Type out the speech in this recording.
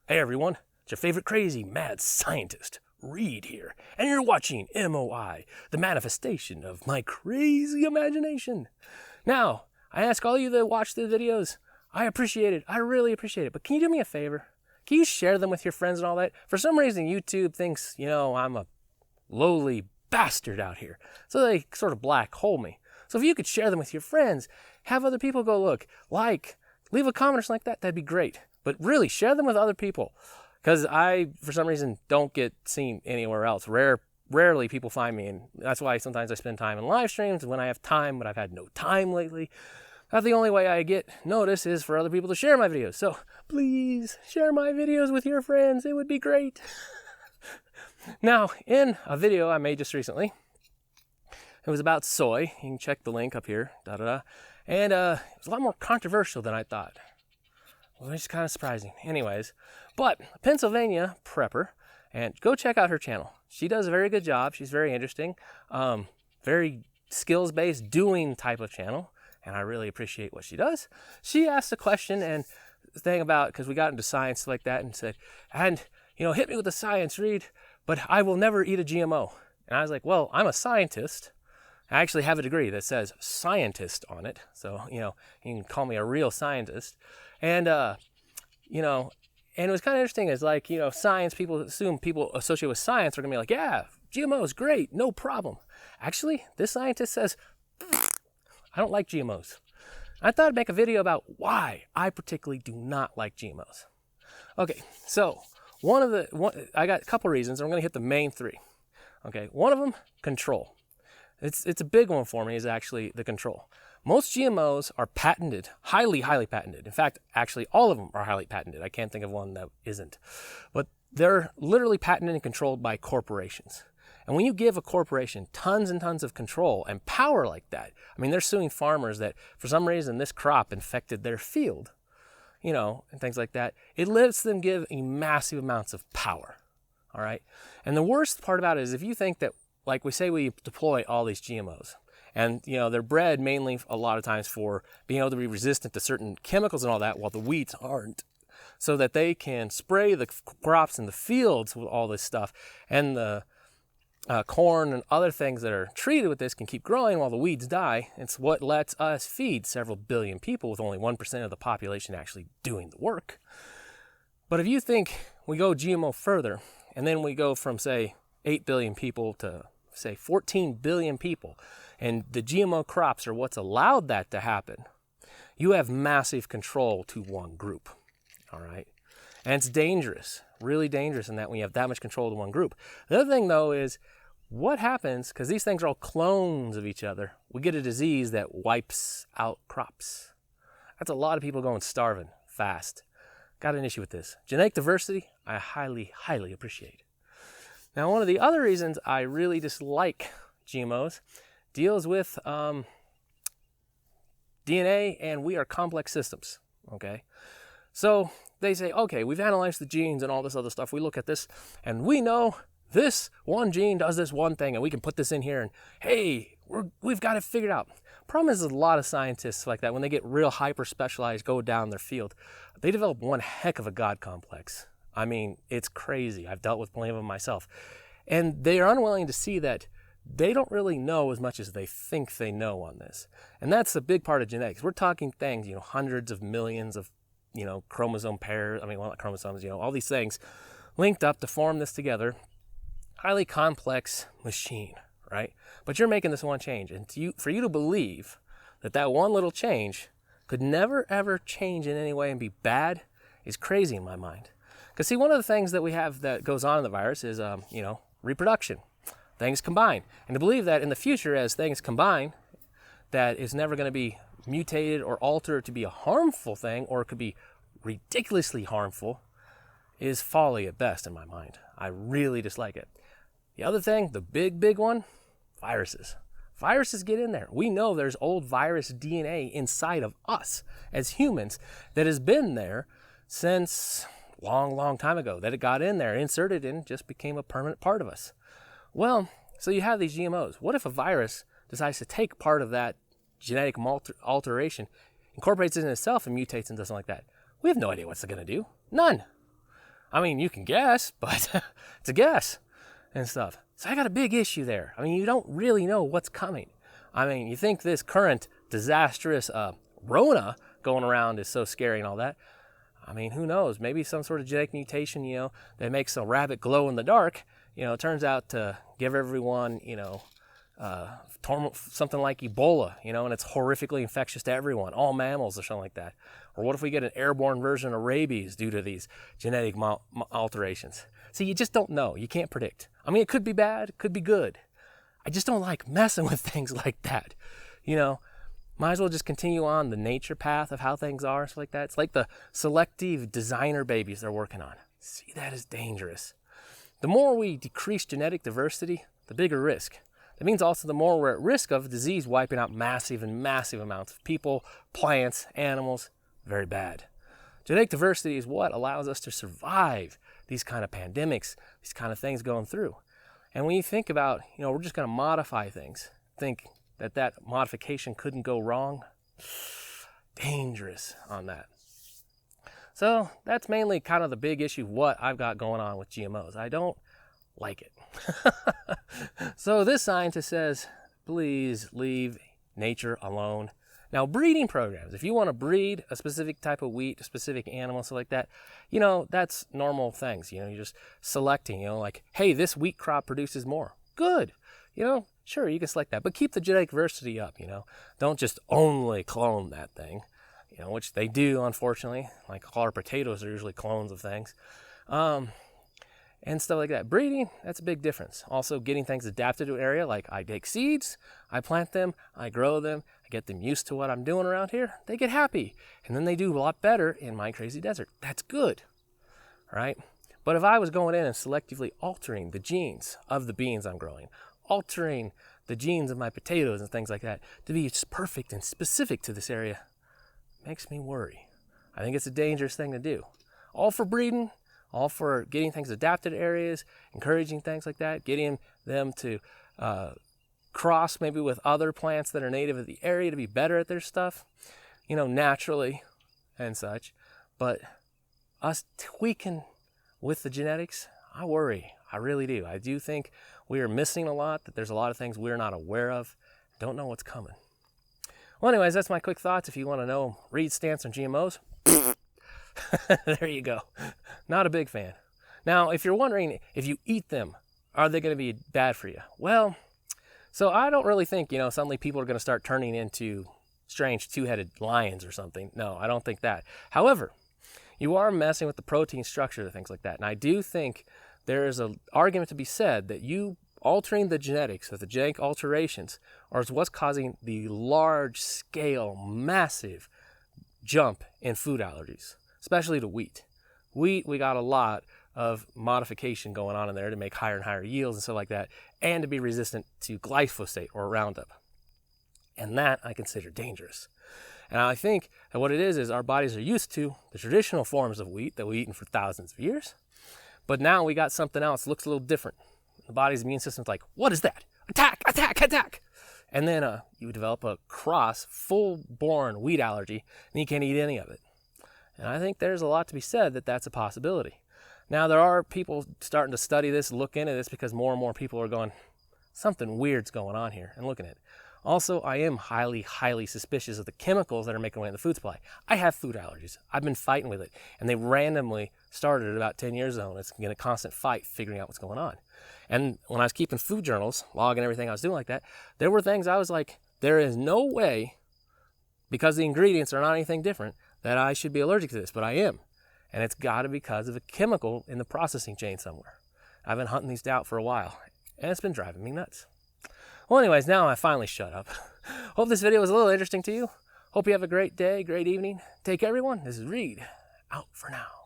Hey everyone, it's your favorite crazy mad scientist, Reed here, and you're watching MOI, the manifestation of my crazy imagination. Now, I ask all you that watch the videos, I appreciate it, I really appreciate it, but can you do me a favor? Can you share them with your friends and all that? For some reason, YouTube thinks, I'm a lowly bastard out here, so they sort of black hole me. So if you could share them with your friends, have other people go look, leave a comment or something like that, that'd be great. But really, share them with other people, because I, for some reason, don't get seen anywhere else. Rarely people find me, and that's why sometimes I spend time in live streams when I have time, but I've had no time lately. That's the only way I get noticed is for other people to share my videos. So please share my videos with your friends. It would be great. Now, in a video I made just recently, it was about soy. You can check the link up here, and it was a lot more controversial than I thought. Which is kind of surprising. Anyways, but Pennsylvania prepper, and go check out her channel. She does a very good job. She's very interesting, very skills-based doing type of channel, and I really appreciate what she does. She asked a question and thing about, because we got into science like that, and said, hit me with the science, Reed, but I will never eat a GMO. And I was like, well, I'm a scientist. I actually have a degree that says scientist on it, so you can call me a real scientist. And and it was kind of interesting. It's like, science, people associated with science are gonna be like, yeah, GMOs, great, no problem. Actually, this scientist says, I don't like GMOs. I thought I'd make a video about why I particularly do not like GMOs. Okay, so I got a couple reasons. I'm gonna hit the main three. Okay, one of them, control. It's a big one for me, is actually the control. Most GMOs are patented, highly, highly patented. In fact, actually all of them are highly patented. I can't think of one that isn't. But they're literally patented and controlled by corporations. And when you give a corporation tons and tons of control and power like that, they're suing farmers that for some reason this crop infected their field, and things like that. It lets them give massive amounts of power, all right? And the worst part about it is if you think that, like we say we deploy all these GMOs, and they're bred mainly a lot of times for being able to be resistant to certain chemicals and all that, while the weeds aren't, so that they can spray the crops in the fields with all this stuff, and the corn and other things that are treated with this can keep growing while the weeds die. It's what lets us feed several billion people with only 1% of the population actually doing the work. But if you think we go GMO further, and then we go from, say, 8 billion people to, say, 14 billion people, and the GMO crops are what's allowed that to happen, you have massive control to one group, all right? And it's dangerous, really dangerous in that when you have that much control to one group. The other thing, though, is what happens, because these things are all clones of each other, we get a disease that wipes out crops. That's a lot of people going starving fast. Got an issue with this. Genetic diversity, I highly, highly appreciate. Now, one of the other reasons I really dislike GMOs deals with DNA, and we are complex systems, okay? So they say, okay, we've analyzed the genes and all this other stuff. We look at this, and we know this one gene does this one thing, and we can put this in here, and hey, we've got it figured out. Problem is, a lot of scientists like that, when they get real hyper-specialized, go down their field, they develop one heck of a God complex. It's crazy. I've dealt with plenty of them myself. And they are unwilling to see that they don't really know as much as they think they know on this. And that's a big part of genetics. We're talking things, hundreds of millions of, chromosome pairs, not chromosomes, all these things linked up to form this together. Highly complex machine, right? But you're making this one change. And for you to believe that one little change could never, ever change in any way and be bad is crazy in my mind. Because see, one of the things that we have that goes on in the virus is, reproduction. Things combine. And to believe that in the future, as things combine, that is never going to be mutated or altered to be a harmful thing, or it could be ridiculously harmful, is folly at best in my mind. I really dislike it. The other thing, the big, big one, viruses. Viruses get in there. We know there's old virus DNA inside of us as humans that has been there since long time ago, that it got in there, inserted in, just became a permanent part of us. Well, so you have these GMOs. What if a virus decides to take part of that genetic alteration, incorporates it in itself, and mutates and does something like that? We have no idea what's it going to do. None. I mean, you can guess, but it's a guess and stuff. So I got a big issue there. I mean, you don't really know what's coming. I mean, you think this current disastrous Rona going around is so scary and all that. I mean, who knows? Maybe some sort of genetic mutation, that makes a rabbit glow in the dark, turns out to give everyone, something like Ebola, and it's horrifically infectious to everyone, all mammals or something like that. Or what if we get an airborne version of rabies due to these genetic alterations? See, you just don't know. You can't predict. I mean, it could be bad, it could be good. I just don't like messing with things like that. Might as well just continue on the nature path of how things are, stuff like that. It's like the selective designer babies they're working on. See, that is dangerous. The more we decrease genetic diversity, the bigger risk. That means also the more we're at risk of disease wiping out massive amounts of people, plants, animals. Very bad. Genetic diversity is what allows us to survive these kind of pandemics, these kind of things going through. And when you think about, we're just going to modify things, think that modification couldn't go wrong, dangerous on that. So that's mainly kind of the big issue, what I've got going on with GMOs. I don't like it. So this scientist says, please leave nature alone. Now, breeding programs, if you want to breed a specific type of wheat, a specific animal, stuff like that, that's normal things. You're just selecting, like, hey, this wheat crop produces more. Good. Sure, you can select that, but keep the genetic diversity up, Don't just only clone that thing, which they do, unfortunately. Like all our potatoes are usually clones of things. And stuff like that. Breeding, that's a big difference. Also, getting things adapted to an area, like I take seeds, I plant them, I grow them, I get them used to what I'm doing around here, they get happy. And then they do a lot better in my crazy desert. That's good, right? But if I was going in and selectively altering the genes of the beans I'm growing, altering the genes of my potatoes and things like that to be just perfect and specific to this area, makes me worry. I think it's a dangerous thing to do. All for breeding, all for getting things adapted to areas, encouraging things like that, getting them to cross maybe with other plants that are native of the area to be better at their stuff, naturally and such. But us tweaking with the genetics, I worry. I really do. I do think we are missing a lot, that there's a lot of things we're not aware of, don't know what's coming. Well, anyways, that's my quick thoughts. If you want to know Reed's stance on GMOs, there you go. Not a big fan. Now, if you're wondering if you eat them, are they going to be bad for you? Well, so I don't really think, suddenly people are going to start turning into strange two-headed lions or something. No, I don't think that. However, you are messing with the protein structure and things like that. And I do think there is an argument to be said that you altering the genetics of the genetic alterations is what's causing the large-scale, massive jump in food allergies, especially to wheat. Wheat, we got a lot of modification going on in there to make higher and higher yields and stuff like that, and to be resistant to glyphosate or Roundup. And that I consider dangerous. And I think that what it is our bodies are used to the traditional forms of wheat that we've eaten for thousands of years. But now we got something else that looks a little different. The body's immune system's like, what is that? Attack, attack, attack. And then you develop a full-born wheat allergy, and you can't eat any of it. And I think there's a lot to be said that that's a possibility. Now, there are people starting to study this, look into this, because more and more people are going, something weird's going on here, and looking at it. Also, I am highly, highly suspicious of the chemicals that are making their way in the food supply. I have food allergies. I've been fighting with it. And they randomly started at about 10 years ago, and it's been a constant fight figuring out what's going on. And when I was keeping food journals, logging everything I was doing like that, there were things I was like, there is no way, because the ingredients are not anything different, that I should be allergic to this, but I am. And it's got to be because of a chemical in the processing chain somewhere. I've been hunting these out for a while, and it's been driving me nuts. Well, anyways, now I finally shut up. Hope this video was a little interesting to you. Hope you have a great day, great evening. Take care, everyone. This is Reed, out for now.